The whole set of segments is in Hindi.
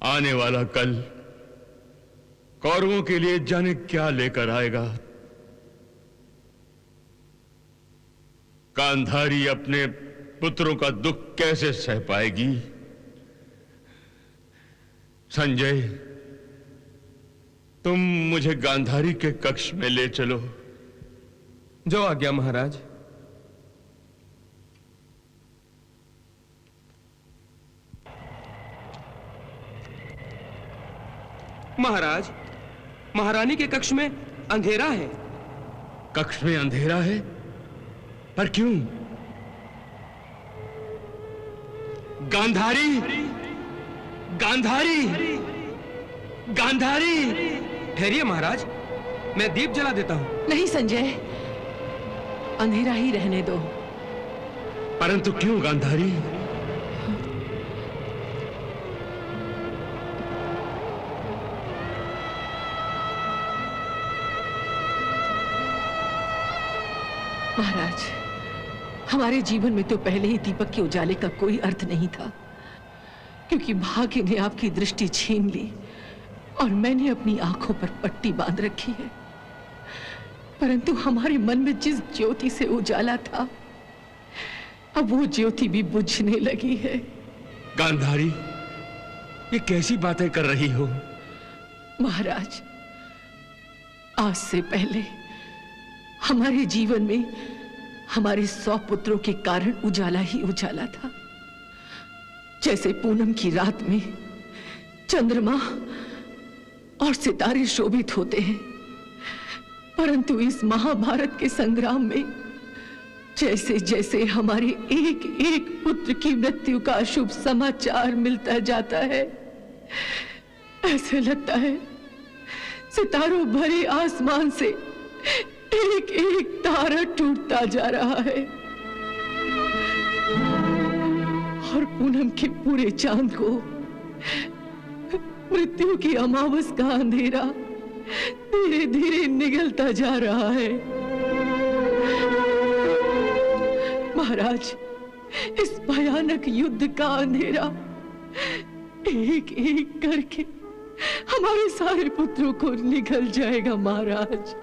आने वाला कल कौरवों के लिए जाने क्या लेकर आएगा। गांधारी अपने पुत्रों का दुख कैसे सह पाएगी। संजय, तुम मुझे गांधारी के कक्ष में ले चलो। जो आज्ञा महाराज। महाराज, महारानी के कक्ष में अंधेरा है। कक्ष में अंधेरा है? पर क्यों? गांधारी, गांधारी, गांधारी! ठहरिए महाराज, मैं दीप जला देता हूं। नहीं संजय, अंधेरा ही रहने दो। परंतु क्यों गांधारी? महाराज, हमारे जीवन में तो पहले ही दीपक के उजाले का कोई अर्थ नहीं था, क्योंकि भाग्य ने आपकी दृष्टि छीन ली और मैंने अपनी आंखों पर पट्टी बांध रखी है। परंतु हमारे मन में जिस ज्योति से उजाला था, अब वो ज्योति भी बुझने लगी है। गांधारी, ये कैसी बातें कर रही हो? महाराज, आज से पहले हमारे जीवन में हमारे 100 पुत्रों के कारण उजाला ही उजाला था। जैसे पूनम की रात में चंद्रमा और सितारे शोभित होते हैं, परंतु इस महाभारत के संग्राम में जैसे जैसे हमारे एक एक पुत्र की मृत्यु का शुभ समाचार मिलता जाता है, ऐसे लगता है सितारों भरे आसमान से एक एक तारा टूटता जा रहा है और पूनम के पूरे चांद को मृत्यु की अमावस का अंधेरा धीरे धीरे निगलता जा रहा है। महाराज, इस भयानक युद्ध का अंधेरा एक एक करके हमारे सारे पुत्रों को निगल जाएगा महाराज,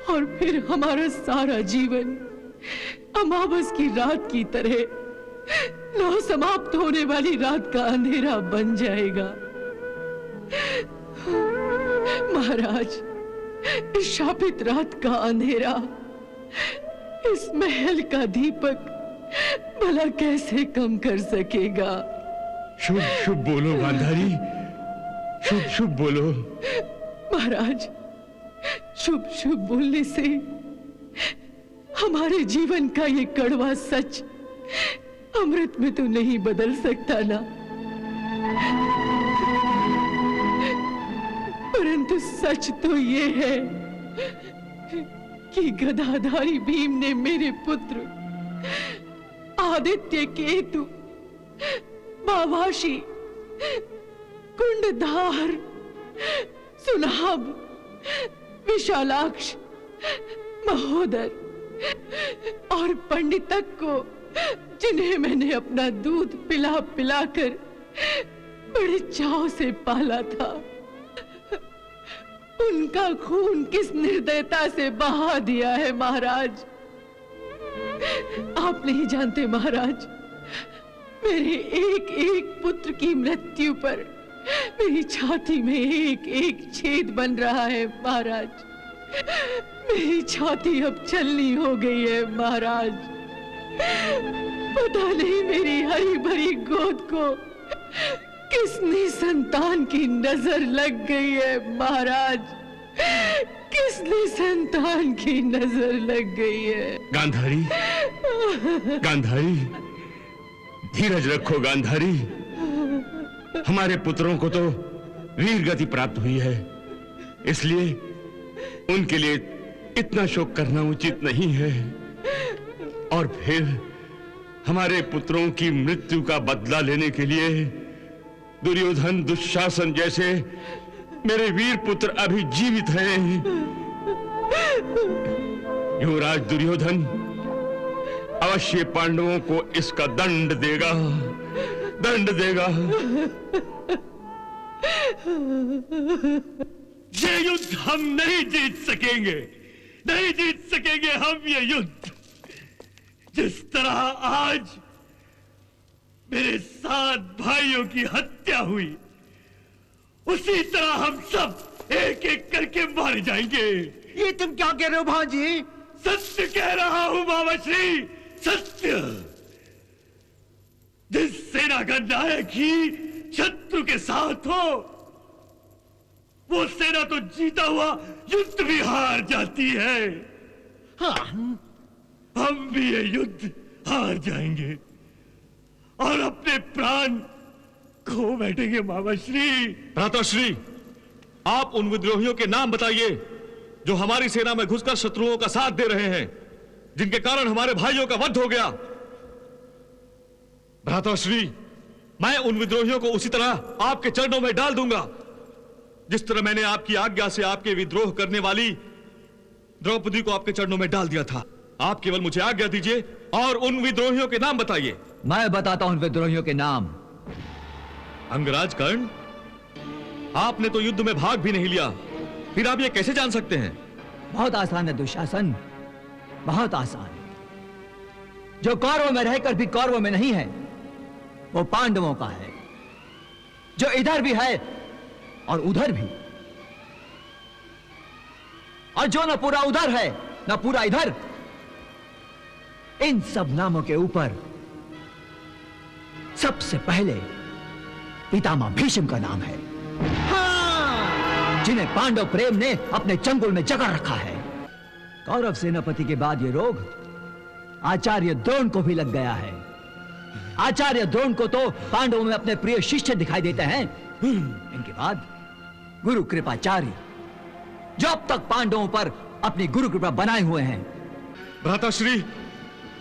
और फिर हमारा सारा जीवन अमावस की रात की तरह लौ समाप्त होने वाली रात का अंधेरा बन जाएगा। महाराज, इस शापित रात का अंधेरा इस महल का दीपक भला कैसे कम कर सकेगा? शुभ शुभ बोलो गांधारी, शुभ शुभ बोलो। महाराज, शुभ शुभ बोलने से हमारे जीवन का ये कड़वा सच अमृत में तो नहीं बदल सकता ना, परंतु सच तो ये है कि गदाधारी भीम ने मेरे पुत्र आदित्य केतु, मावाशी, कुंडधार, सुनाभ, विशालाक्ष, महोदर और पंडितक को, जिन्हें मैंने अपना दूध पिला पिलाकर बड़े चाव से पाला था, उनका खून किस निर्दयता से बहा दिया है महाराज। आप नहीं जानते महाराज, मेरे एक एक पुत्र की मृत्यु पर मेरी छाती में एक एक छेद बन रहा है महाराज। मेरी छाती अब छलनी हो गई है महाराज। पता नहीं मेरी हरी भरी गोद को किसने संतान की नजर लग गई है महाराज, किसने संतान की नजर लग गई है। गांधारी, गांधारी, धीरज रखो गांधारी। हमारे पुत्रों को तो वीर गति प्राप्त हुई है, इसलिए उनके लिए इतना शोक करना उचित नहीं है। और फिर हमारे पुत्रों की मृत्यु का बदला लेने के लिए दुर्योधन, दुशासन जैसे मेरे वीर पुत्र अभी जीवित हैं। युवराज दुर्योधन अवश्य पांडवों को इसका दंड देगा। दंड देगा। ये युद्ध हम नहीं जीत सकेंगे, नहीं जीत सकेंगे हम ये युद्ध। जिस तरह आज मेरे 7 भाइयों की हत्या हुई, उसी तरह हम सब एक एक करके मारे जाएंगे। ये तुम क्या कह रहे हो भांजी? सत्य कह रहा हूं मामाश्री, सत्य। जिस सेना का नायक ही शत्रु के साथ हो, वो सेना तो जीता हुआ युद्ध भी हार जाती है। हाँ, हम भी ये युद्ध हार जाएंगे और अपने प्राण खो बैठेंगे मामाश्री। भ्राताश्री, आप उन विद्रोहियों के नाम बताइए जो हमारी सेना में घुसकर शत्रुओं का साथ दे रहे हैं, जिनके कारण हमारे भाइयों का वध हो गया। भ्राताश्री, मैं उन विद्रोहियों को उसी तरह आपके चरणों में डाल दूंगा जिस तरह मैंने आपकी आज्ञा से आपके विद्रोह करने वाली द्रौपदी को आपके चरणों में डाल दिया था। आप केवल मुझे आज्ञा दीजिए और उन विद्रोहियों के नाम बताइए। मैं बताता हूं विद्रोहियों के नाम। अंगराज कर्ण, आपने तो युद्ध में भाग भी नहीं लिया, फिर आप ये कैसे जान सकते हैं? बहुत आसान है दुशासन, बहुत आसान। जो कौरवों में रहकर भी कौरवों में नहीं है, वो पांडवों का है। जो इधर भी है और उधर भी, और जो न पूरा उधर है न पूरा इधर, इन सब नामों के ऊपर सबसे पहले पितामह भीष्म का नाम है। हाँ! जिन्हें पांडव प्रेम ने अपने चंगुल में जकड़ रखा है। कौरव सेनापति के बाद ये रोग आचार्य द्रोण को भी लग गया है। आचार्य द्रोण को तो पांडवों में अपने प्रिय शिष्य दिखाई देते हैं। इनके बाद गुरु कृपाचार्य, जो अब तक पांडवों पर अपनी गुरु कृपा बनाए हुए हैं। भ्राताश्री,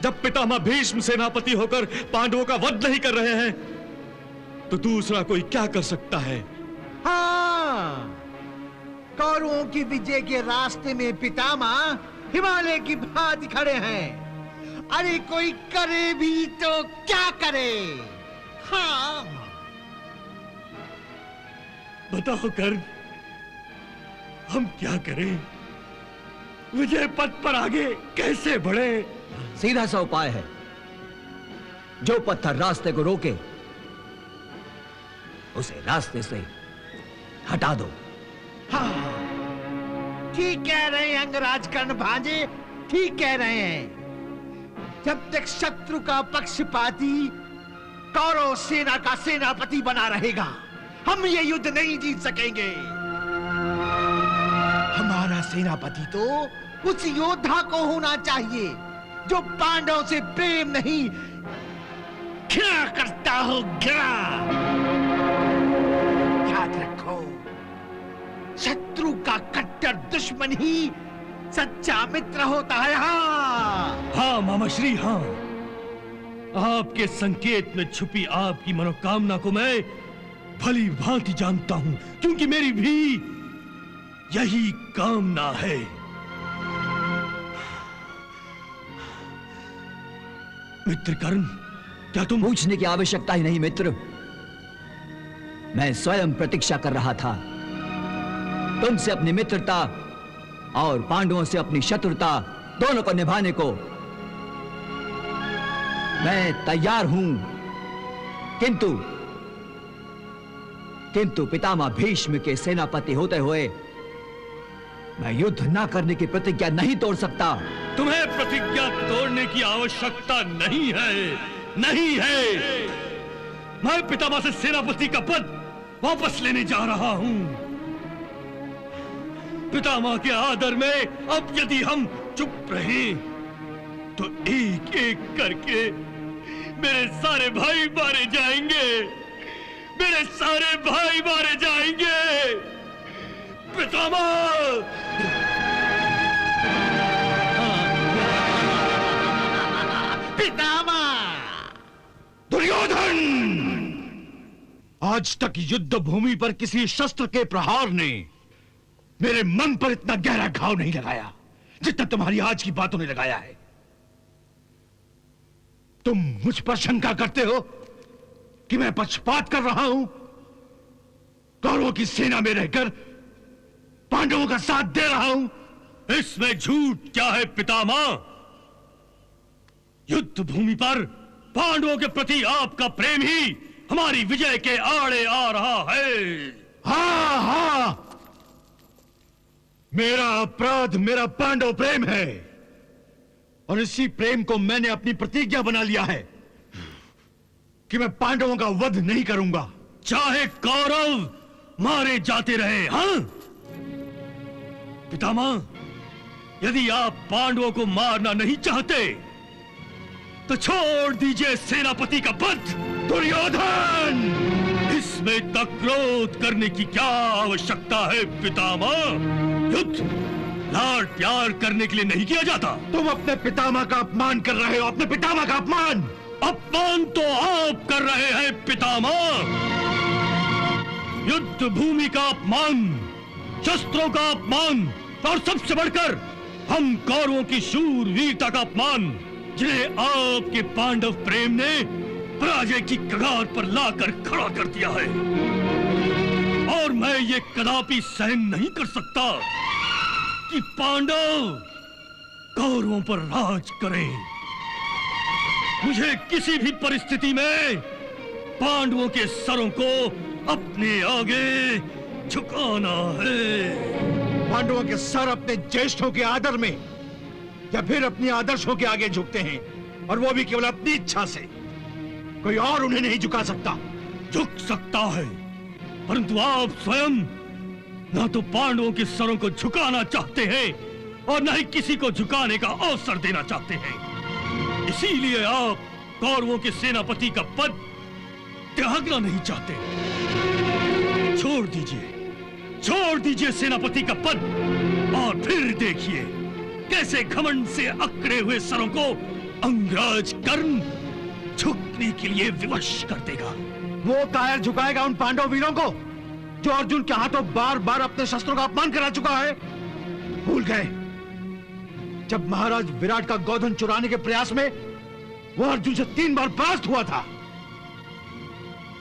जब पितामह भीष्म सेनापति होकर पांडवों का वध नहीं कर रहे हैं, तो दूसरा कोई क्या कर सकता है? हाँ, कौरवों की विजय के रास्ते में पितामह हिमालय की भांति खड़े हैं। अरे कोई करे भी तो क्या करे? हाँ, बताओ कर्ण, हम क्या करें? विजय पथ पर आगे कैसे बढ़े? सीधा सा उपाय है। जो पत्थर रास्ते को रोके, उसे रास्ते से हटा दो। हाँ, ठीक कह रहे हैं अंगराज कर्ण भांजे, ठीक कह रहे हैं। जब तक शत्रु का पक्षपाती कौरव सेना का सेनापति बना रहेगा, हम ये युद्ध नहीं जीत सकेंगे। हमारा सेनापति तो उस योद्धा को होना चाहिए जो पांडवों से प्रेम नहीं, घृणा करता हो, घृणा। याद रखो, शत्रु का कट्टर दुश्मन ही सच्चा मित्र होता है। हाँ, हाँ मामाश्री, हाँ। आपके संकेत में छुपी आपकी मनोकामना को मैं भली भांति जानता हूं, क्योंकि मेरी भी यही कामना है। मित्र कर्ण, क्या तुम? पूछने की आवश्यकता ही नहीं मित्र, मैं स्वयं प्रतीक्षा कर रहा था। तुमसे अपनी मित्रता और पांडवों से अपनी शत्रुता दोनों को निभाने को मैं तैयार हूं, किंतु पितामह भीष्म के सेनापति होते हुए मैं युद्ध ना करने की प्रतिज्ञा नहीं तोड़ सकता। तुम्हें प्रतिज्ञा तोड़ने की आवश्यकता नहीं है, नहीं है। मैं पितामह से सेनापति का पद वापस लेने जा रहा हूं। पितामह के आदर में अब यदि हम चुप रहे तो एक एक करके मेरे सारे भाई मारे जाएंगे, मेरे सारे भाई मारे जाएंगे। पितामह! पितामह! दुर्योधन! आज तक युद्ध भूमि पर किसी शस्त्र के प्रहार ने मेरे मन पर इतना गहरा घाव नहीं लगाया जितना तुम्हारी आज की बातों ने लगाया है। तुम मुझ पर शंका करते हो, कि मैं पक्षपात कर रहा हूं? कौरवों की सेना में रहकर पांडवों का साथ दे रहा हूं? इसमें झूठ क्या है पितामह? युद्ध भूमि पर पांडवों के प्रति आपका प्रेम ही हमारी विजय के आड़े आ रहा है। हाँ हाँ, मेरा अपराध मेरा पांडव प्रेम है, और इसी प्रेम को मैंने अपनी प्रतिज्ञा बना लिया है कि मैं पांडवों का वध नहीं करूंगा, चाहे कौरव मारे जाते रहे। हाँ पितामह, यदि आप पांडवों को मारना नहीं चाहते तो छोड़ दीजिए सेनापति का पद। दुर्योधन, इसमें तक क्रोध करने की क्या आवश्यकता है पितामह? युद्ध लाड़ प्यार करने के लिए नहीं किया जाता। तुम अपने पितामह का अपमान कर रहे हो, अपने पितामह का अपमान। अपमान तो आप कर रहे हैं पितामह। युद्ध भूमि का अपमान, शस्त्रों का अपमान, और सबसे बढ़कर हम कौरवों की शूर वीरता का अपमान, जिन्हें आपके पांडव प्रेम ने पराजय की कगार पर लाकर खड़ा कर दिया है। और मैं ये कदापि सहन नहीं कर सकता कि पांडव कौरवों पर राज करें। मुझे किसी भी परिस्थिति में पांडवों के सरों को अपने आगे झुकाना है। पांडवों के सर अपने ज्येष्ठों के आदर में या फिर अपने आदर्शों के आगे झुकते हैं, और वो भी केवल अपनी इच्छा से। कोई और उन्हें नहीं झुका सकता। झुक सकता है, परंतु आप स्वयं ना तो पांडवों के सरों को झुकाना चाहते हैं और न ही किसी को झुकाने का अवसर देना चाहते हैं। इसीलिए आप कौरवों के सेनापति का पद त्यागना नहीं चाहते। छोड़ दीजिए सेनापति का पद, और फिर देखिए कैसे घमंड से अकड़े हुए सरों को अंगराज कर्ण झुकने के लिए विवश कर देगा। वो कायर झुकाएगा उन पांडव वीरों को जो अर्जुन के हाथों बार बार अपने शस्त्रों का अपमान करा चुका है। भूल गए जब महाराज विराट का गोधन चुराने के प्रयास में वो अर्जुन से 3 बार परास्त हुआ था?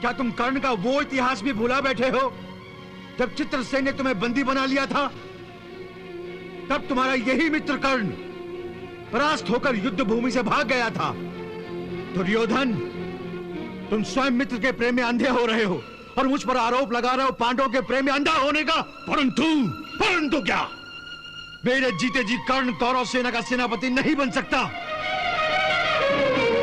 क्या तुम कर्ण का वो इतिहास भी भुला बैठे हो जब चित्रसेन ने तुम्हें बंदी बना लिया था? तब तुम्हारा यही मित्र कर्ण परास्त होकर युद्ध भूमि से भाग गया था। दुर्योधन, तुम स्वयं मित्र के प्रेम में अंधे हो रहे हो और मुझ पर आरोप लगा रहे हो पांडवों के प्रेम में अंधा होने का। परंतु क्या? मेरे जीते जी कर्ण कौरव सेना का सेनापति नहीं बन सकता।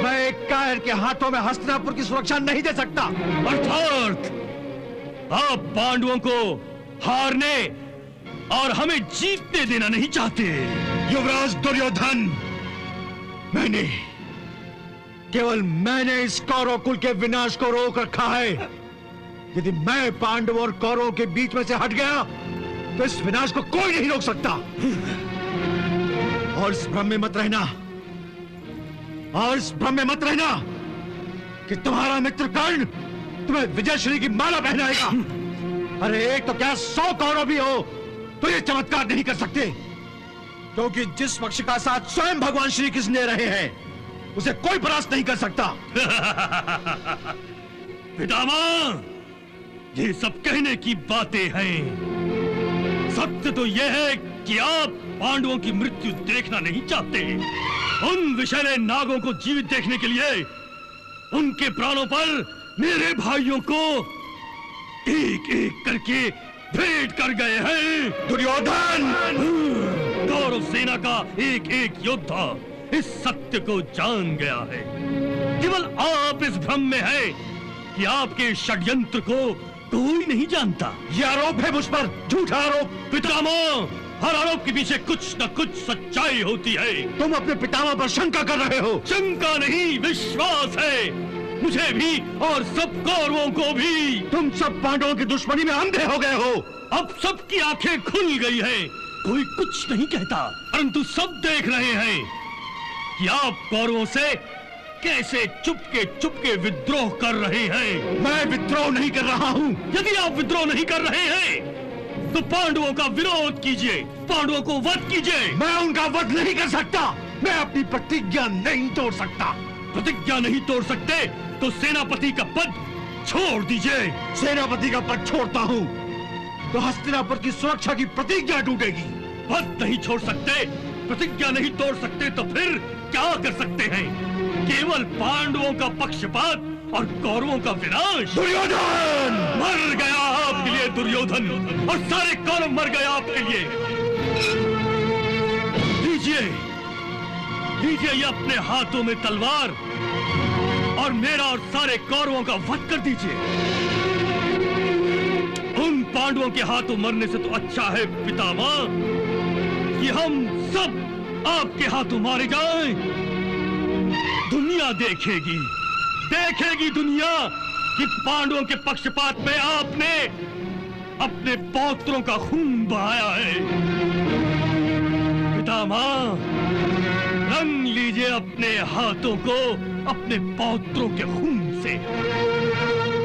मैं एक कायर के हाथों में हस्तिनापुर की सुरक्षा नहीं दे सकता। अर्थात आप पांडवों को हारने और हमें जीतने देना नहीं चाहते। युवराज दुर्योधन, केवल मैंने इस कौरव कुल के विनाश को रोक रखा है। यदि मैं पांडव और कौरवों के बीच में से हट गया तो इस विनाश को कोई नहीं रोक सकता। और इस भ्रम में मत रहना कि तुम्हारा मित्र कर्ण तुम्हें विजयश्री की माला पहनाएगा। अरे एक तो क्या 100 कौरव भी हो तो ये चमत्कार नहीं कर सकते, क्योंकि जिस पक्ष का साथ स्वयं भगवान श्री कृष्ण ले रहे हैं उसे कोई परास्त नहीं कर सकता। पितामह, ये सब कहने की बातें हैं। सत्य तो यह है कि आप पांडवों की मृत्यु देखना नहीं चाहते। उन विषैले नागों को जीवित देखने के लिए उनके प्राणों पर मेरे भाइयों को एक एक करके भेंट कर गए हैं। दुर्योधन, कौरव सेना का एक एक योद्धा इस सत्य को जान गया है। केवल आप इस भ्रम में हैं कि आपके षड्यंत्र को कोई नहीं जानता। यह आरोप है मुझ पर, झूठा आरोप। पितामह, हर आरोप के पीछे कुछ न कुछ सच्चाई होती है। तुम अपने पितामह पर शंका कर रहे हो। शंका नहीं, विश्वास है। मुझे भी और सब कौरवों को भी। तुम सब पांडवों की दुश्मनी में अंधे हो गए हो। अब सबकी आंखें खुल गई हैं। कोई कुछ नहीं कहता, परंतु सब देख रहे हैं कि आप कौरवों से कैसे चुपके विद्रोह कर रहे हैं। मैं विद्रोह नहीं कर रहा हूँ। यदि आप विद्रोह नहीं कर रहे हैं तो पांडवों का विरोध कीजिए, पांडवों को वध कीजिए। मैं उनका वध नहीं कर सकता। मैं अपनी प्रतिज्ञा नहीं तोड़ सकता। प्रतिज्ञा नहीं तोड़ सकते तो सेनापति का पद छोड़ दीजिए। सेनापति का पद छोड़ता हूँ तो हस्तिनापुर की सुरक्षा की प्रतिज्ञा टूटेगी। पद नहीं छोड़ सकते, प्रतिज्ञा नहीं तोड़ सकते तो फिर क्या कर सकते हैं? केवल पांडवों का पक्षपात और कौरवों का विनाश। दुर्योधन मर गया आपके लिए, दुर्योधन, और सारे कौरव मर गए आपके लिए। लीजिए लीजिए ये अपने हाथों में तलवार और मेरा और सारे कौरवों का वध कर दीजिए। उन पांडवों के हाथों मरने से तो अच्छा है पितामह कि हम सब आपके हाथों मारे जाएं। दुनिया देखेगी, देखेगी दुनिया कि पांडवों के पक्षपात में आपने अपने पौत्रों का खून बहाया है। पितामह रंग लीजिए अपने हाथों को अपने पौत्रों के खून से।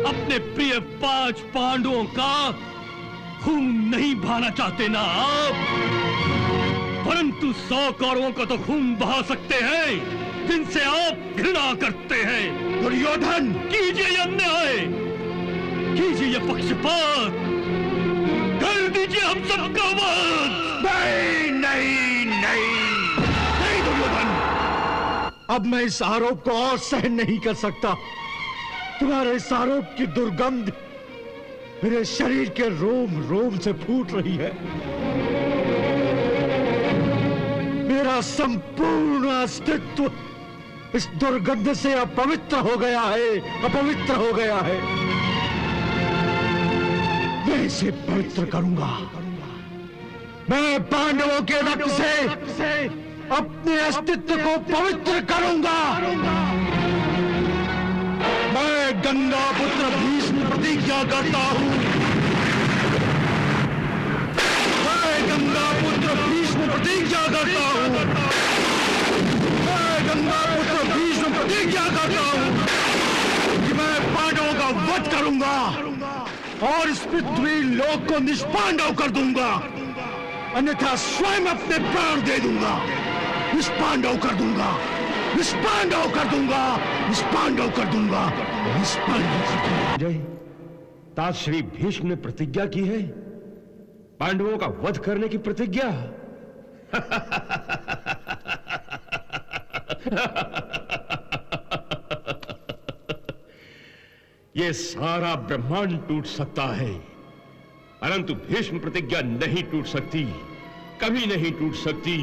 अपने प्रिय 5 पांडवों का खून नहीं बहाना चाहते ना आप, परंतु 100 कौरवों का तो खून बहा सकते हैं जिनसे आप घृणा करते हैं। दुर्योधन कीजिए ये अन्याय, कीजिए ये पक्षपात, कर दीजिए हम सबका वध। नहीं नहीं नहीं नहीं दुर्योधन, अब मैं इस आरोप को और सहन नहीं कर सकता। तुम्हारे इस आरोप की दुर्गंध मेरे शरीर के रोम रोम से फूट रही है। मेरा संपूर्ण अस्तित्व इस दुर्गंध से अपवित्र हो गया है, अपवित्र हो गया है। मैं इसे पवित्र करूंगा। मैं पांडवों के रक्त से अपने अस्तित्व को पवित्र करूंगा। मैं गंगा पुत्र भीष्म प्रतिज्ञा करता हूं। मैं गंगा पुत्र भीष्म प्रतिज्ञा करता हूं। मैं गंगा पुत्र भीष्म प्रतिज्ञा करता हूं कि मैं पांडवों का वध करूंगा और इस पृथ्वी लोक को निष्पांडव कर दूंगा, अन्यथा स्वयं अपने प्राण दे दूंगा। निष्पांडव कर दूंगा, निष्पांडव कर दूंगा, निष्पांडव कर दूंगा, निष्पांडव कर दूंगा। जय तात श्री भीष्म ने प्रतिज्ञा की है, पांडवों का वध करने की प्रतिज्ञा। ये सारा ब्रह्मांड टूट सकता है, परंतु भीष्म प्रतिज्ञा नहीं टूट सकती, कभी नहीं टूट सकती।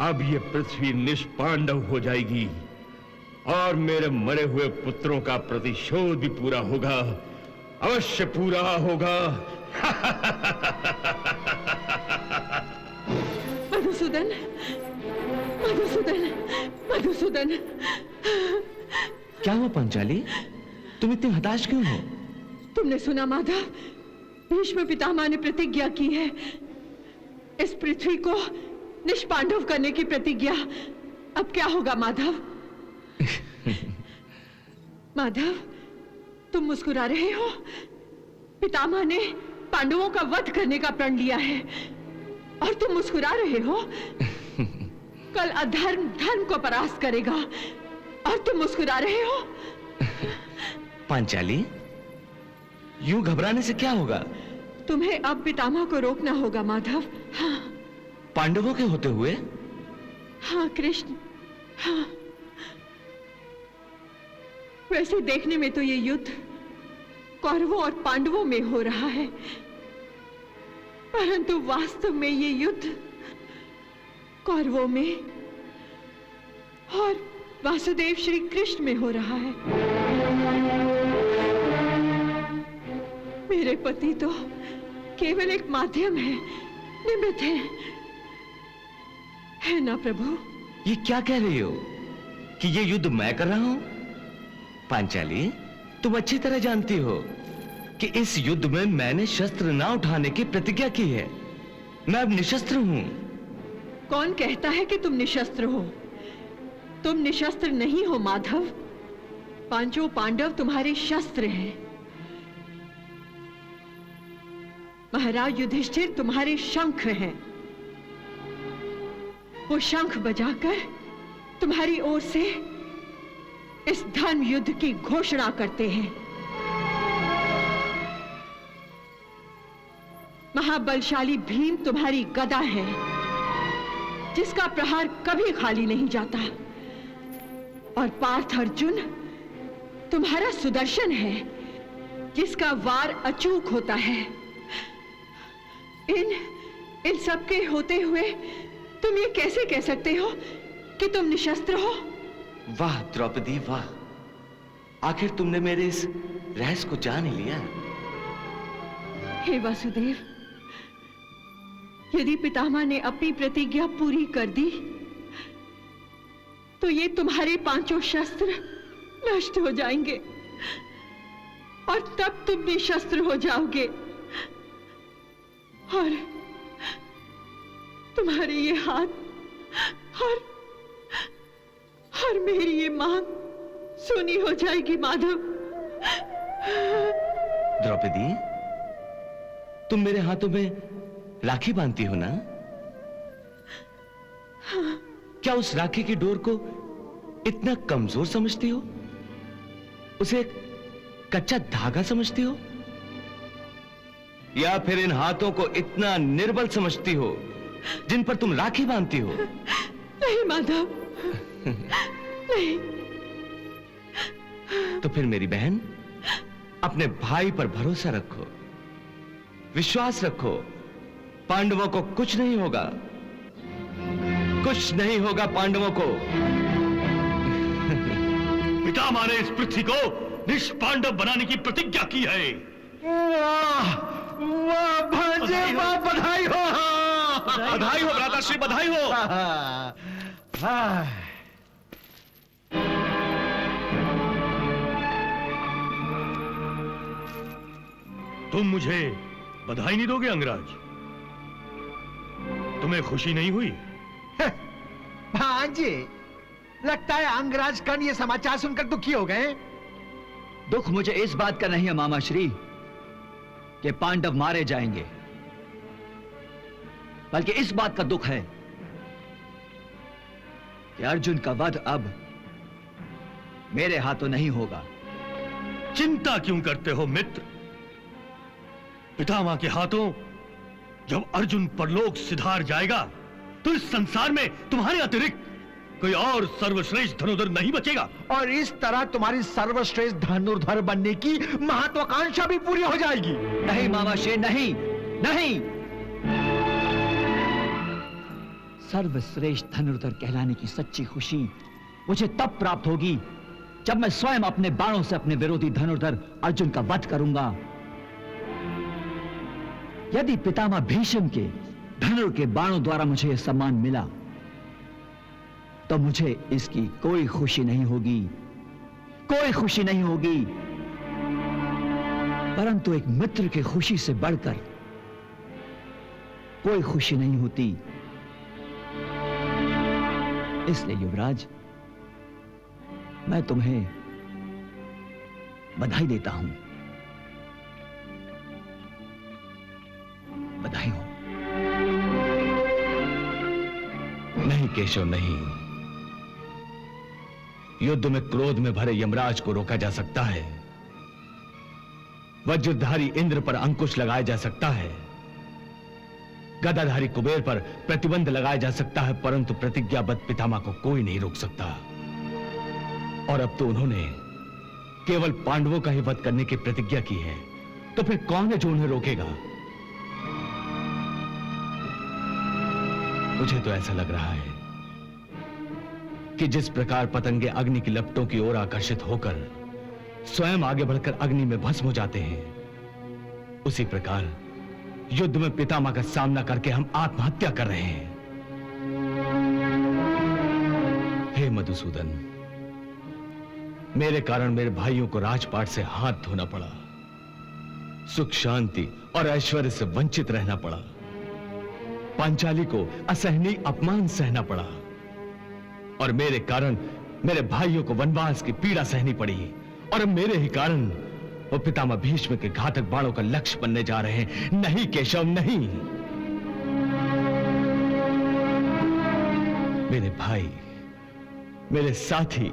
अब ये पृथ्वी निष्पांडव हो जाएगी और मेरे मरे हुए पुत्रों का प्रतिशोध भी पूरा होगा, अवश्य पूरा होगा। मधुसूदन, मधुसूदन, मधुसूदन। क्या हुआ पांचाली? तुम इतनी हताश क्यों हो? तुमने सुना माधव, भीष्म पितामह ने प्रतिज्ञा की है, इस पृथ्वी को निष्पांडव करने की प्रतिज्ञा। अब क्या होगा माधव? माधव, तुम मुस्कुरा रहे हो? पितामह ने पांडवों का वध करने का प्रण लिया है और तुम मुस्कुरा रहे हो? कल अधर्म धर्म को परास्त करेगा और तुम मुस्कुरा रहे हो? पांचाली, यूं घबराने से क्या होगा? तुम्हें अब पितामह को रोकना होगा माधव। हाँ, पांडवों के होते हुए? हाँ कृष्ण, हाँ। वैसे देखने में तो ये युद्ध कौरवों और पांडवों में हो रहा है, परंतु वास्तव में ये युद्ध कौरवों में और वासुदेव श्री कृष्ण में हो रहा है। मेरे पति तो केवल एक माध्यम है, निमित्त है ना प्रभु? ये क्या कह रही हो कि ये युद्ध मैं कर रहा हूं? पांचाली, तुम अच्छी तरह जानती हो कि इस युद्ध में मैंने शस्त्र ना उठाने की प्रतिज्ञा की है। मैं अब निशस्त्र हूं। कौन कहता है कि तुम निशस्त्र हो? तुम निशस्त्र नहीं हो माधव। पांचों पांडव तुम्हारे शस्त्र हैं। महाराज युधिष्ठिर तुम्हारे शंख हैं। वो शंख बजाकर तुम्हारी ओर से इस धर्म युद्ध की घोषणा करते हैं। महाबलशाली भीम तुम्हारी गदा है, जिसका प्रहार कभी खाली नहीं जाता, और पार्थ अर्जुन तुम्हारा सुदर्शन है, जिसका वार अचूक होता है। इन सब के होते हुए तुम ये कैसे कह सकते हो कि तुम निशस्त्र हो? वाह द्रौपदी वाह, आखिर तुमने मेरे इस रहस्य को जान ही लिया। हे वासुदेव, यदि पितामह ने अपनी प्रतिज्ञा पूरी कर दी तो ये तुम्हारे पांचों शस्त्र नष्ट हो जाएंगे और तब तुम निशस्त्र हो जाओगे, और तुम्हारे ये हाथ और मेरी ये मांग सूनी हो जाएगी। माधव, द्रौपदी, तुम मेरे हाथों में राखी बांधती हो ना? हाँ। क्या उस राखी की डोर को इतना कमजोर समझती हो? उसे एक कच्चा धागा समझती हो? या फिर इन हाथों को इतना निर्बल समझती हो जिन पर तुम राखी बांधती हो? नहीं माधव, नहीं। तो फिर मेरी बहन, अपने भाई पर भरोसा रखो, विश्वास रखो, पांडवों को कुछ नहीं होगा, कुछ नहीं होगा पांडवों को। पितामह ने इस पृथ्वी को निष्पांडव बनाने की प्रतिज्ञा की है। वाह वाह भांजे, वाह, बधाई हो। बधाई हो भ्राताश्री, बधाई हो। तुम मुझे बधाई नहीं दोगे अंगराज? तुम्हें खुशी नहीं हुई? भांजे, लगता है अंगराज कर्ण ये समाचार सुनकर दुखी हो गए। दुख मुझे इस बात का नहीं है मामा श्री कि पांडव मारे जाएंगे, बल्कि इस बात का दुख है कि अर्जुन का वध अब मेरे हाथों नहीं होगा। चिंता क्यों करते हो मित्र? पितामह के हाथों जब अर्जुन परलोक सिधार जाएगा तो इस संसार में तुम्हारे अतिरिक्त कोई और सर्वश्रेष्ठ धनुर्धर नहीं बचेगा, और इस तरह तुम्हारी सर्वश्रेष्ठ धनुर्धर बनने की महत्वाकांक्षा भी पूरी हो जाएगी। नहीं मामा श्री, नहीं नहीं। सर्वश्रेष्ठ धनुर्धर कहलाने की सच्ची खुशी मुझे तब प्राप्त होगी जब मैं स्वयं अपने बाणों से अपने विरोधी धनुर्धर अर्जुन का वध करूंगा। यदि पितामह भीष्म के धनुर के बाणों द्वारा मुझे यह सम्मान मिला तो मुझे इसकी कोई खुशी नहीं होगी, कोई खुशी नहीं होगी। परंतु एक मित्र की खुशी से बढ़कर कोई खुशी नहीं होती। इसलिए युवराज, मैं तुम्हें बधाई देता हूं। बधाई हो। नहीं केशव, नहीं। युद्ध में क्रोध में भरे यमराज को रोका जा सकता है, वज्रधारी इंद्र पर अंकुश लगाया जा सकता है, गदाधारी कुबेर पर प्रतिबंध लगाया जा सकता है, परंतु प्रतिज्ञाबद्ध पितामह को कोई नहीं रोक सकता। और अब तो उन्होंने केवल पांडवों का ही वध करने की प्रतिज्ञा की है, तो फिर कौन है जो उन्हें रोकेगा? मुझे तो ऐसा लग रहा है कि जिस प्रकार पतंगे अग्नि की लपटों की ओर आकर्षित होकर स्वयं आगे बढ़कर अग्नि में भस्म हो जाते हैं, उसी प्रकार युद्ध में पितामह का सामना करके हम आत्महत्या कर रहे हैं। हे मधुसूदन, मेरे कारण मेरे भाइयों को राजपाट से हाथ धोना पड़ा, सुख शांति और ऐश्वर्य से वंचित रहना पड़ा, पांचाली को असहनीय अपमान सहना पड़ा, और मेरे कारण मेरे भाइयों को वनवास की पीड़ा सहनी पड़ी, और मेरे ही कारण वो पितामह भीष्म के घातक बाणों का लक्ष्य बनने जा रहे हैं। नहीं केशव, नहीं। मेरे भाई, मेरे साथी,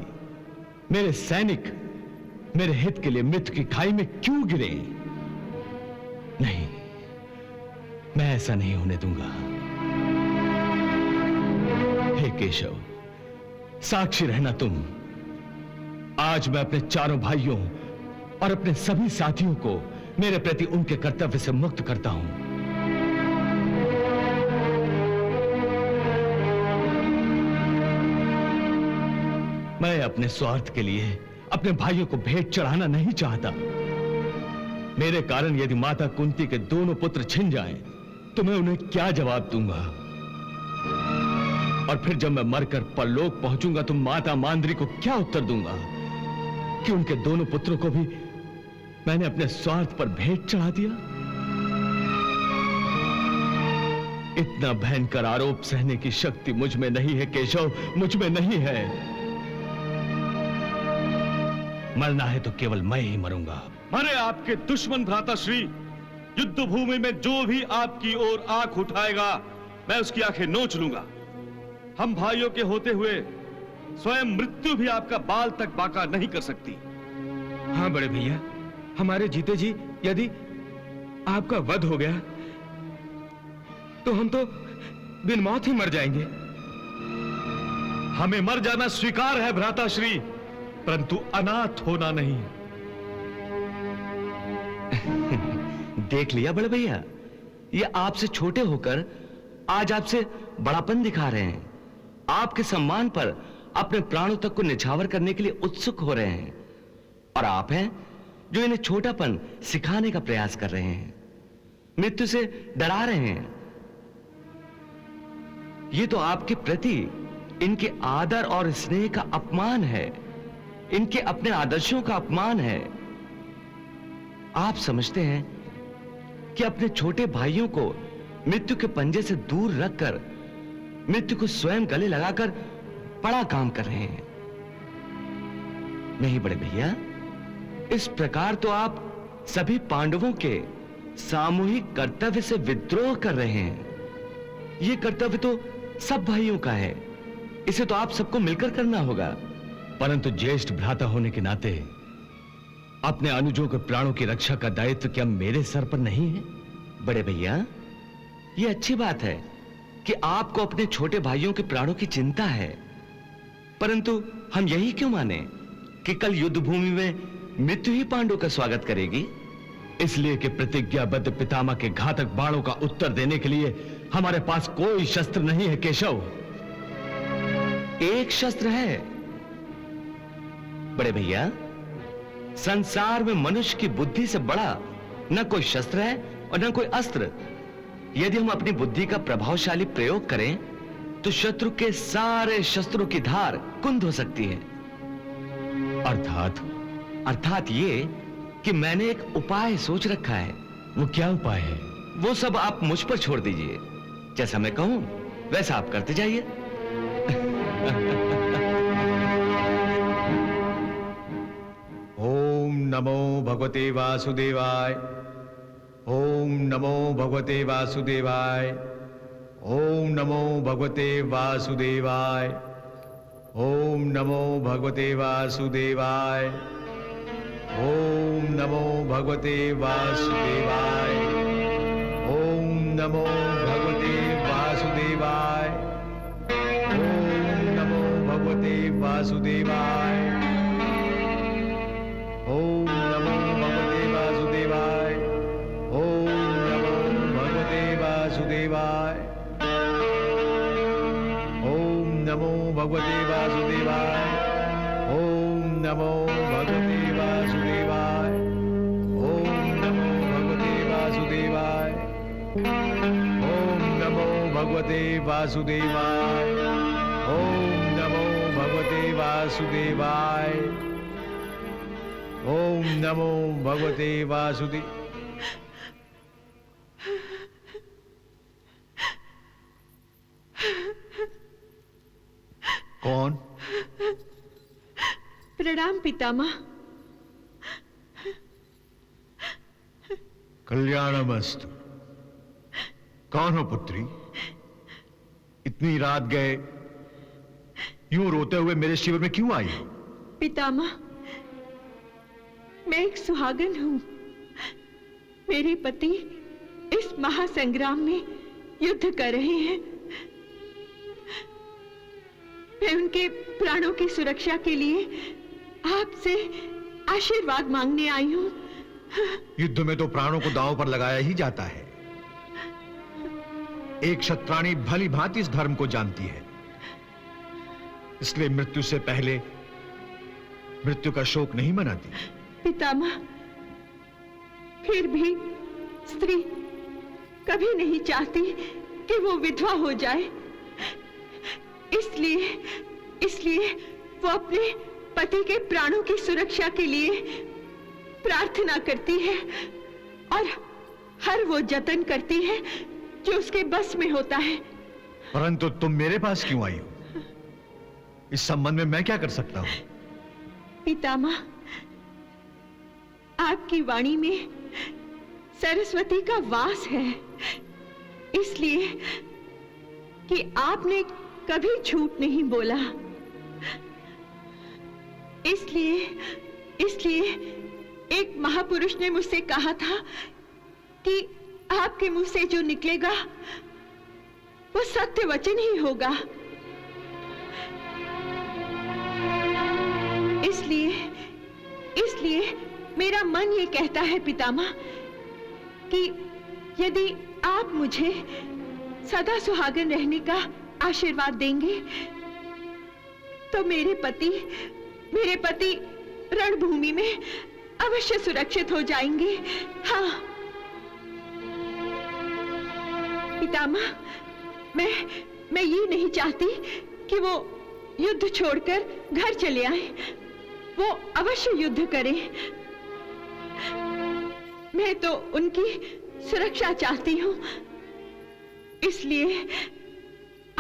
मेरे सैनिक मेरे हित के लिए मृत्यु की खाई में क्यों गिरे? नहीं, मैं ऐसा नहीं होने दूंगा। हे केशव, साक्षी रहना तुम। आज मैं अपने चारों भाइयों और अपने सभी साथियों को मेरे प्रति उनके कर्तव्य से मुक्त करता हूं। मैं अपने स्वार्थ के लिए अपने भाइयों को भेंट चढ़ाना नहीं चाहता। मेरे कारण यदि माता कुंती के दोनों पुत्र छिन जाएं, तो मैं उन्हें क्या जवाब दूंगा? और फिर जब मैं मरकर परलोक पहुंचूंगा तो माता मांद्री को क्या उत्तर दूंगा कि उनके दोनों पुत्रों को भी मैंने अपने स्वार्थ पर भेंट चढ़ा दिया? इतना भयंकर आरोप सहने की शक्ति मुझ में नहीं है केशव, मुझ में नहीं है। मरना है तो केवल मैं ही मरूंगा। अरे आपके दुश्मन भ्राताश्री, युद्ध भूमि में जो भी आपकी ओर आंख उठाएगा मैं उसकी आंखें नोच लूंगा। हम भाइयों के होते हुए स्वयं मृत्यु भी आपका बाल तक बांका नहीं कर सकती। हाँ बड़े भैया, हमारे जीते जी यदि आपका वध हो गया तो हम तो बिन मौत ही मर जाएंगे। हमें मर जाना स्वीकार है भ्राताश्री, परंतु अनाथ होना नहीं। देख लिया बड़े भैया, ये आपसे छोटे होकर आज आपसे बड़ापन दिखा रहे हैं। आपके सम्मान पर अपने प्राणों तक को निछावर करने के लिए उत्सुक हो रहे हैं, और आप हैं जो इन्हें छोटापन सिखाने का प्रयास कर रहे हैं, मृत्यु से डरा रहे हैं। ये तो आपके प्रति इनके आदर और स्नेह का अपमान है, इनके अपने आदर्शों का अपमान है। आप समझते हैं कि अपने छोटे भाइयों को मृत्यु के पंजे से दूर रखकर मृत्यु को स्वयं गले लगाकर बड़ा काम कर रहे हैं। नहीं बड़े भैया, इस प्रकार तो आप सभी पांडवों के सामूहिक कर्तव्य से विद्रोह कर रहे हैं। यह कर्तव्य तो सब भाइयों का है, इसे तो आप सबको मिलकर करना होगा। परंतु ज्येष्ठ भ्राता होने के नाते अपने अनुजों के प्राणों की रक्षा का दायित्व क्या मेरे सर पर नहीं है? बड़े भैया, यह अच्छी बात है कि आपको अपने छोटे भाइयों के प्राणों की चिंता है, परंतु हम यही क्यों माने कि कल युद्ध भूमि में मृत्यु ही पांडवों का स्वागत करेगी? इसलिए कि प्रतिज्ञाबद्ध पितामह के घातक बाणों का उत्तर देने के लिए हमारे पास कोई शस्त्र नहीं है केशव। एक शस्त्र है बड़े भैया, संसार में मनुष्य की बुद्धि से बड़ा न कोई शस्त्र है और न कोई अस्त्र। यदि हम अपनी बुद्धि का प्रभावशाली प्रयोग करें तो शत्रु के सारे शस्त्रों की धार कुंद हो सकती है। अर्थात ये कि मैंने एक उपाय सोच रखा है। वो क्या उपाय है? वो सब आप मुझ पर छोड़ दीजिए, जैसा मैं कहूं वैसा आप करते जाइए। ओम नमो भगवते वासुदेवाय। ओम नमो भगवते वासुदेवाय। ओम नमो भगवते वासुदेवाय। ओम नमो भगवते वासुदेवाय। ओम नमो भगवते वासुदेवाय। ओम नमो भगवते वासुदेवाय। ओम नमो भगवते वासुदेवाय। ओम नमो भगवते वासुदेवाय। ओम नमो भगवते वासुदेवाय। ओम नमो भगवते वासुदेवाय। ओम नमो भगवते वासुदेवाय। ओम नमो भगवते वासुदेवाय। ओम नमो भगवते वासुदेवाय। ओम नमो भगवते वासुदेवाय। ओम नमो भगवते वासुदेव। कौन? प्रणाम पितामह। कल्याणमस्तु। कौन हो पुत्री? इतनी रात गए यूं रोते हुए मेरे शिविर में क्यों आई? पितामह, मैं एक सुहागन हूं। मेरे पति इस महासंग्राम में युद्ध कर रहे हैं। मैं उनके प्राणों की सुरक्षा के लिए आपसे आशीर्वाद मांगने आई हूँ। युद्ध में तो प्राणों को दांव पर लगाया ही जाता है। एक क्षत्राणी भली भांति इस धर्म को जानती है, इसलिए मृत्यु से पहले मृत्यु का शोक नहीं मनाती। पितामह, फिर भी स्त्री कभी नहीं चाहती कि वो विधवा हो जाए, इसलिए वो अपने पति के प्राणों की सुरक्षा के लिए प्रार्थना करती है और हर वो जतन करती है जो उसके बस में होता है। परंतु तुम मेरे पास क्यों आई हो? इस संबंध में मैं क्या कर सकता हूं? पितामह, आपकी वाणी में सरस्वती का वास है, इसलिए कि आपने कभी झूठ नहीं बोला। इसलिए एक महापुरुष ने मुझसे कहा था कि आपके मुंह से जो निकलेगा वो सत्य वचन ही होगा। इसलिए मेरा मन ये कहता है पितामह कि यदि आप मुझे सदा सुहागन रहने का आशीर्वाद देंगे तो मेरे पति रणभूमि में अवश्य सुरक्षित हो जाएंगे। हाँ पितामह, मैं ये नहीं चाहती कि वो युद्ध छोड़कर घर चले आए। वो अवश्य युद्ध करें। मैं तो उनकी सुरक्षा चाहती हूँ, इसलिए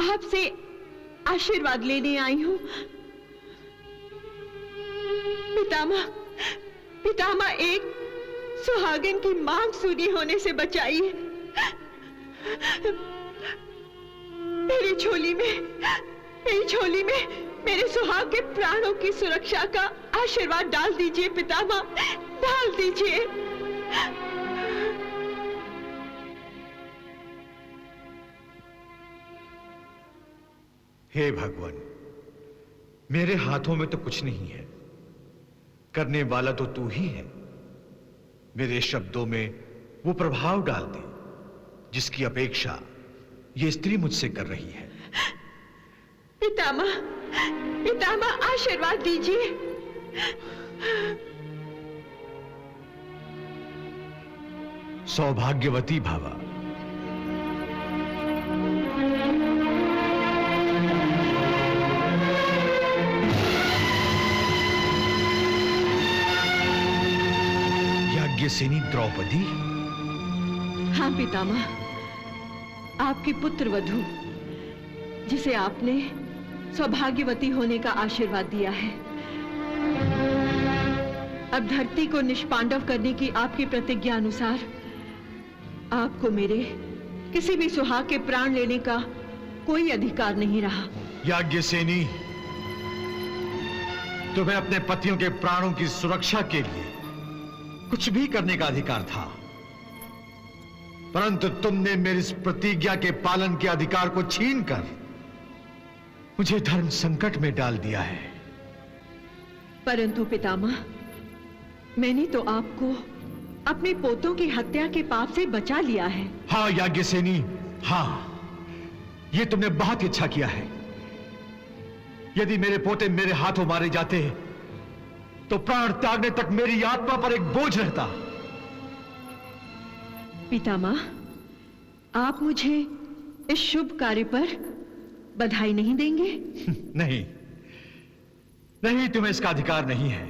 आपसे आशीर्वाद लेने आई हूँ। पितामह, एक सुहागन की मांग सूनी होने से बचाइए। मेरी झोली में मेरे सुहाग के प्राणों की सुरक्षा का आशीर्वाद डाल दीजिए पितामह, डाल दीजिए। हे भगवान, मेरे हाथों में तो कुछ नहीं है, करने वाला तो तू ही है। मेरे शब्दों में वो प्रभाव डाल दे जिसकी अपेक्षा ये स्त्री मुझसे कर रही है। पितामह, आशीर्वाद दीजिए। सौभाग्यवती भावा। याज्ञसेनी द्रौपदी। हाँ पितामह, आपकी पुत्र वधू जिसे आपने सौभाग्यवती होने का आशीर्वाद दिया है, अब धरती को निष्पांडव करने की आपकी प्रतिज्ञा अनुसार आपको मेरे किसी भी सुहाग के प्राण लेने का कोई अधिकार नहीं रहा। याज्ञसेनी, तुम्हें अपने पतियों के प्राणों की सुरक्षा के लिए कुछ भी करने का अधिकार था, परंतु तुमने मेरी इस प्रतिज्ञा के पालन के अधिकार को छीनकर मुझे धर्म संकट में डाल दिया है। परंतु पितामह, मैंने तो आपको अपने पोतों की हत्या के पाप से बचा लिया है। हाँ याज्ञसेनी, हाँ, ये तुमने बहुत अच्छा किया है। यदि मेरे पोते मेरे हाथों मारे जाते तो प्राण त्यागने तक मेरी आत्मा पर एक बोझ रहता। पितामह, आप मुझे इस शुभ कार्य पर बधाई नहीं देंगे? नहीं, तुम्हें इसका अधिकार नहीं है,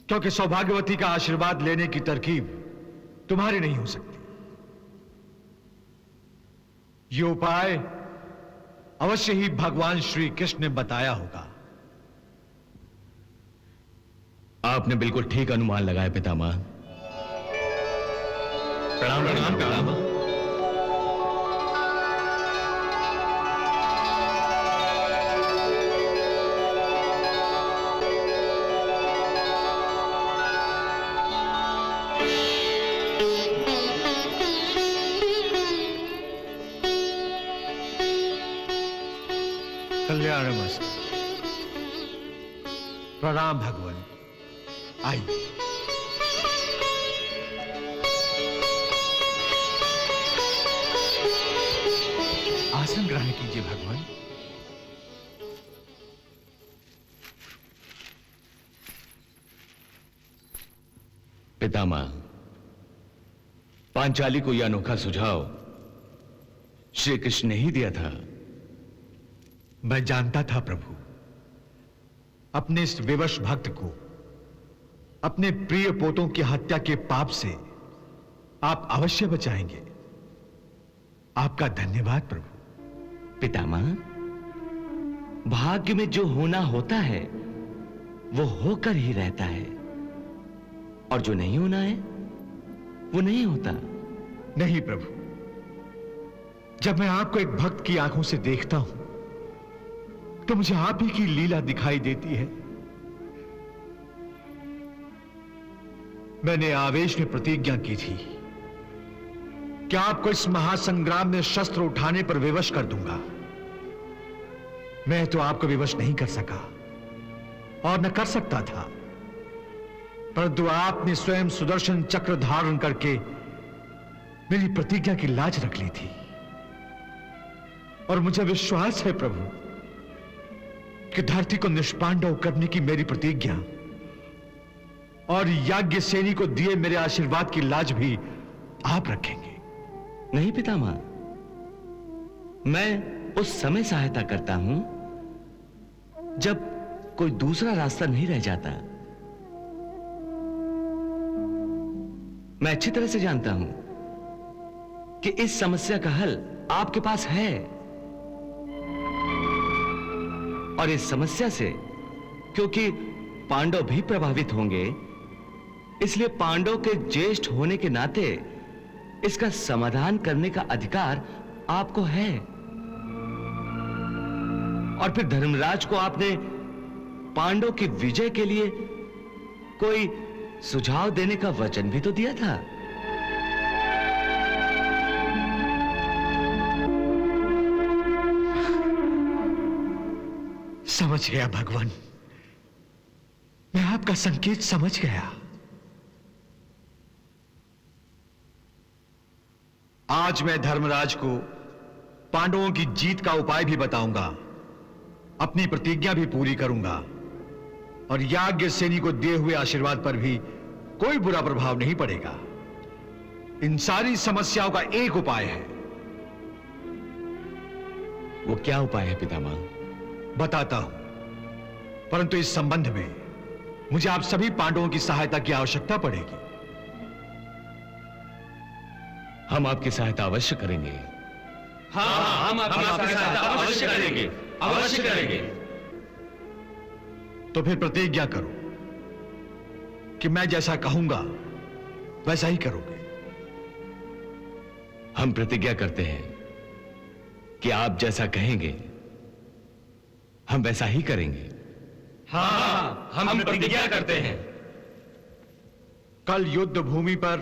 क्योंकि सौभाग्यवती का आशीर्वाद लेने की तरकीब तुम्हारी नहीं हो सकती। ये उपाय अवश्य ही भगवान श्री कृष्ण ने बताया होगा। आपने बिल्कुल ठीक अनुमान लगाया पितामह। प्रणाम प्रणाम प्रणाम। कल्याणमस्तु। प्रणाम भगवान। आइए। आसन ग्रहण कीजिए भगवान। पितामह, पांचाली को यह अनोखा सुझाव श्री कृष्ण ने ही दिया था। मैं जानता था प्रभु, अपने इस विवश भक्त को अपने प्रिय पोतों की हत्या के पाप से आप अवश्य बचाएंगे। आपका धन्यवाद प्रभु। पितामह, भाग्य में जो होना होता है वो होकर ही रहता है, और जो नहीं होना है वो नहीं होता। नहीं प्रभु, जब मैं आपको एक भक्त की आंखों से देखता हूं तो मुझे आप ही की लीला दिखाई देती है। मैंने आवेश में प्रतिज्ञा की थी कि आपको इस महासंग्राम में शस्त्र उठाने पर विवश कर दूंगा। मैं तो आपको विवश नहीं कर सका और न कर सकता था, परंतु आपने स्वयं सुदर्शन चक्र धारण करके मेरी प्रतिज्ञा की लाज रख ली थी। और मुझे विश्वास है प्रभु कि धरती को निष्पांडव करने की मेरी प्रतिज्ञा और याज्ञसेनी को दिए मेरे आशीर्वाद की लाज भी आप रखेंगे। नहीं पितामह, मैं उस समय सहायता करता हूं जब कोई दूसरा रास्ता नहीं रह जाता। मैं अच्छी तरह से जानता हूं कि इस समस्या का हल आपके पास है, और इस समस्या से क्योंकि पांडव भी प्रभावित होंगे, इसलिए पांडव के ज्येष्ठ होने के नाते इसका समाधान करने का अधिकार आपको है। और फिर धर्मराज को आपने पांडव की विजय के लिए कोई सुझाव देने का वचन भी तो दिया था। समझ गया भगवान, मैं आपका संकेत समझ गया। आज मैं धर्मराज को पांडवों की जीत का उपाय भी बताऊंगा, अपनी प्रतिज्ञा भी पूरी करूंगा, और याज्ञसेनी को दिए हुए आशीर्वाद पर भी कोई बुरा प्रभाव नहीं पड़ेगा। इन सारी समस्याओं का एक उपाय है। वो क्या उपाय है पितामह? बताता हूं, परंतु इस संबंध में मुझे आप सभी पांडवों की सहायता की आवश्यकता पड़ेगी। हम आपकी सहायता अवश्य करेंगे। हाँ, हम आपकी सहायता अवश्य करेंगे, अवश्य करेंगे। तो फिर प्रतिज्ञा करो कि मैं जैसा कहूंगा वैसा ही करोगे। हम प्रतिज्ञा करते हैं कि आप जैसा कहेंगे हम वैसा ही करेंगे। हाँ, हम प्रतिज्ञा करते हैं। कल युद्ध भूमि पर,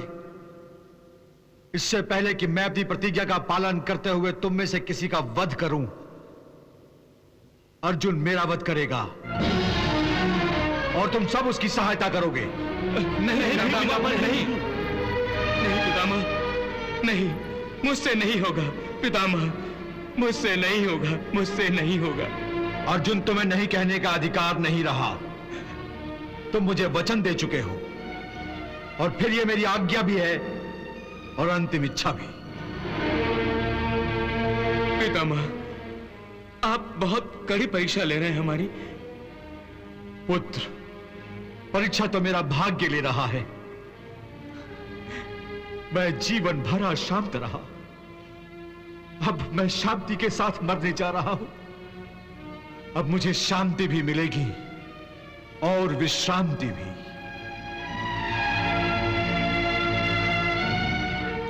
इससे पहले कि मैं अपनी प्रतिज्ञा का पालन करते हुए तुम में से किसी का वध करूं, अर्जुन मेरा वध करेगा और तुम सब उसकी सहायता करोगे। नहीं पितामह, नहीं पितामह, नहीं, मुझसे नहीं होगा पितामह, मुझसे नहीं होगा, मुझसे नहीं होगा। अर्जुन, तुम्हें नहीं कहने का अधिकार नहीं रहा। तुम मुझे वचन दे चुके हो, और फिर यह मेरी आज्ञा भी है और अंतिम इच्छा भी। पितामह, आप बहुत कड़ी परीक्षा ले रहे हैं हमारी। पुत्र, परीक्षा तो मेरा भाग्य ले रहा है। मैं जीवन भर अशांत रहा, अब मैं शांति के साथ मरने जा रहा हूं। अब मुझे शांति भी मिलेगी और विश्रांति भी,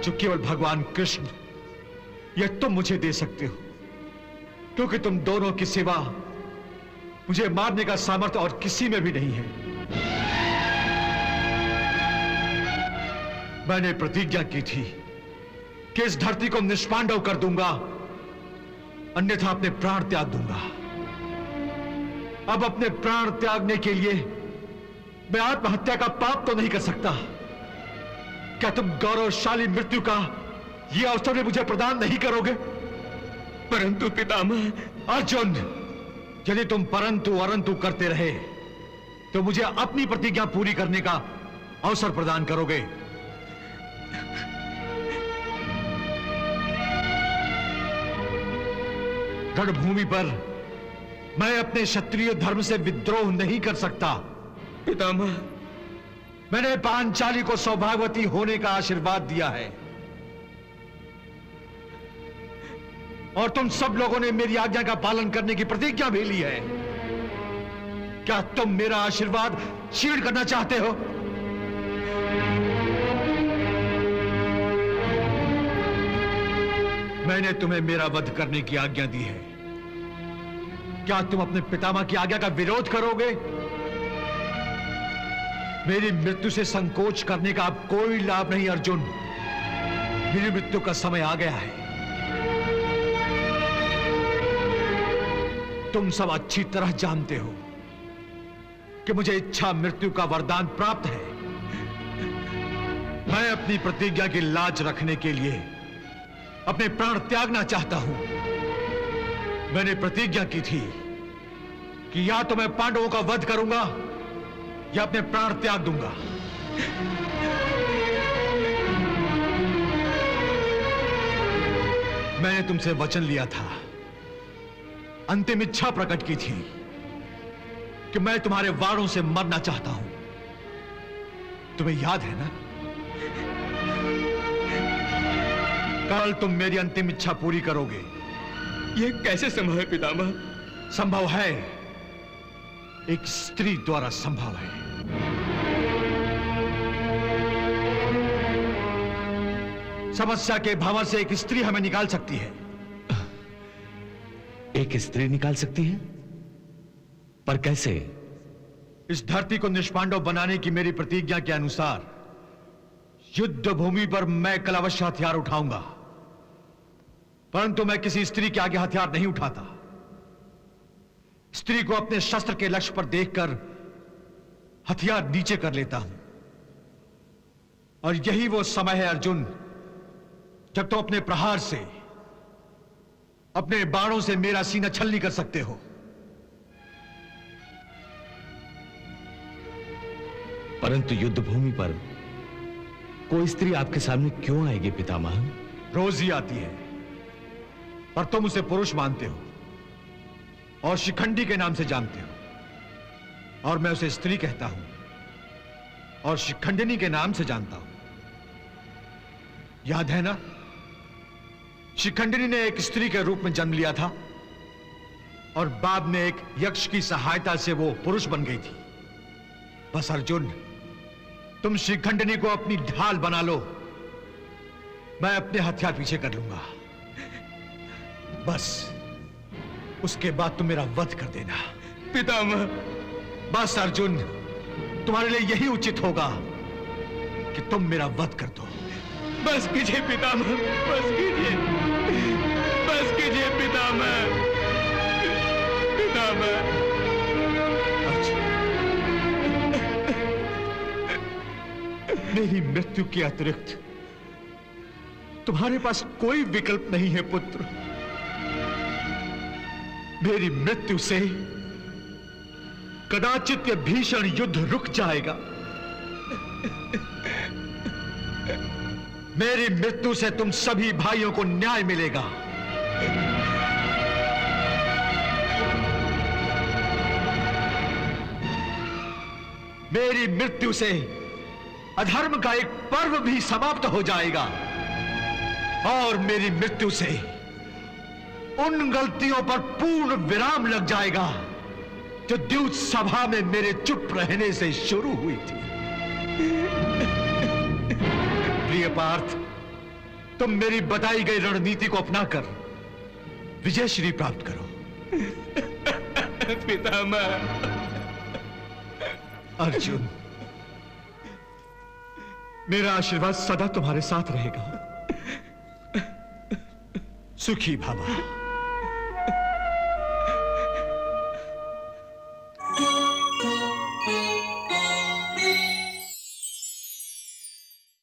जो केवल भगवान कृष्ण या तुम मुझे दे सकते हो, क्योंकि तुम दोनों की सिवा मुझे मारने का सामर्थ्य और किसी में भी नहीं है। मैंने प्रतिज्ञा की थी कि इस धरती को निष्पांडव कर दूंगा, अन्यथा अपने प्राण त्याग दूंगा। अब अपने प्राण त्यागने के लिए मैं आत्महत्या का पाप तो नहीं कर सकता। क्या तुम गौरवशाली मृत्यु का यह अवसर भी मुझे प्रदान नहीं करोगे? परंतु पितामह। अर्जुन, यदि तुम परंतु अरंतु करते रहे तो मुझे अपनी प्रतिज्ञा पूरी करने का अवसर प्रदान करोगे। रणभूमि पर मैं अपने क्षत्रिय धर्म से विद्रोह नहीं कर सकता। पितामह, मैंने पांचाली को सौभाग्यवती होने का आशीर्वाद दिया है और तुम सब लोगों ने मेरी आज्ञा का पालन करने की प्रतिज्ञा भी ली है। क्या तुम मेरा आशीर्वाद छीन करना चाहते हो? मैंने तुम्हें मेरा वध करने की आज्ञा दी है। क्या तुम अपने पितामह की आज्ञा का विरोध करोगे? मेरी मृत्यु से संकोच करने का अब कोई लाभ नहीं अर्जुन। मेरी मृत्यु का समय आ गया है। तुम सब अच्छी तरह जानते हो कि मुझे इच्छा मृत्यु का वरदान प्राप्त है। मैं अपनी प्रतिज्ञा की लाज रखने के लिए अपने प्राण त्यागना चाहता हूं। मैंने प्रतिज्ञा की थी कि या तो मैं पांडवों का वध करूंगा या अपने प्राण त्याग दूंगा। मैंने तुमसे वचन लिया था, अंतिम इच्छा प्रकट की थी कि मैं तुम्हारे वारों से मरना चाहता हूं। तुम्हें याद है ना? कल तुम मेरी अंतिम इच्छा पूरी करोगे। यह कैसे संभव है पितामह? संभव है, एक स्त्री द्वारा संभव है। समस्या के भंवर से एक स्त्री हमें निकाल सकती है। एक स्त्री निकाल सकती है? पर कैसे? इस धरती को निष्पांडव बनाने की मेरी प्रतिज्ञा के अनुसार युद्ध भूमि पर मैं कल अवश्य हथियार उठाऊंगा, परंतु मैं किसी स्त्री के आगे हथियार नहीं उठाता। स्त्री को अपने शस्त्र के लक्ष्य पर देखकर हथियार नीचे कर लेता हूं। और यही वो समय है अर्जुन, जब तुम अपने प्रहार से, अपने बाणों से मेरा सीना छलनी कर सकते हो। परंतु युद्ध भूमि पर कोई स्त्री आपके सामने क्यों आएगी पितामह? रोज ही आती है, पर तुम उसे पुरुष मानते हो और शिखंडी के नाम से जानते हो, और मैं उसे स्त्री कहता हूं और शिखंडिनी के नाम से जानता हूं। याद है ना? शिखंडिनी ने एक स्त्री के रूप में जन्म लिया था और बाद में एक यक्ष की सहायता से वो पुरुष बन गई थी। बस अर्जुन, तुम शिखंडिनी को अपनी ढाल बना लो, मैं अपने हथियार पीछे कर लूंगा। बस उसके बाद तुम मेरा वध कर देना। पितामह। बस अर्जुन, तुम्हारे लिए यही उचित होगा कि तुम मेरा वध कर दो। बस कीजिए पितामह, बस कीजिए, बस कीजिए पितामह, पितामह। मेरी मृत्यु के अतिरिक्त तुम्हारे पास कोई विकल्प नहीं है पुत्र। मेरी मृत्यु से कदाचित यह भीषण युद्ध रुक जाएगा। मेरी मृत्यु से तुम सभी भाइयों को न्याय मिलेगा। मेरी मृत्यु से अधर्म का एक पर्व भी समाप्त हो जाएगा और मेरी मृत्यु से उन गलतियों पर पूर्ण विराम लग जाएगा जो द्यूत सभा में मेरे चुप रहने से शुरू हुई थी। प्रिय पार्थ, तुम मेरी बताई गई रणनीति को अपनाकर विजयश्री प्राप्त करो। पितामह। अर्जुन, मेरा आशीर्वाद सदा तुम्हारे साथ रहेगा। सुखी भवा।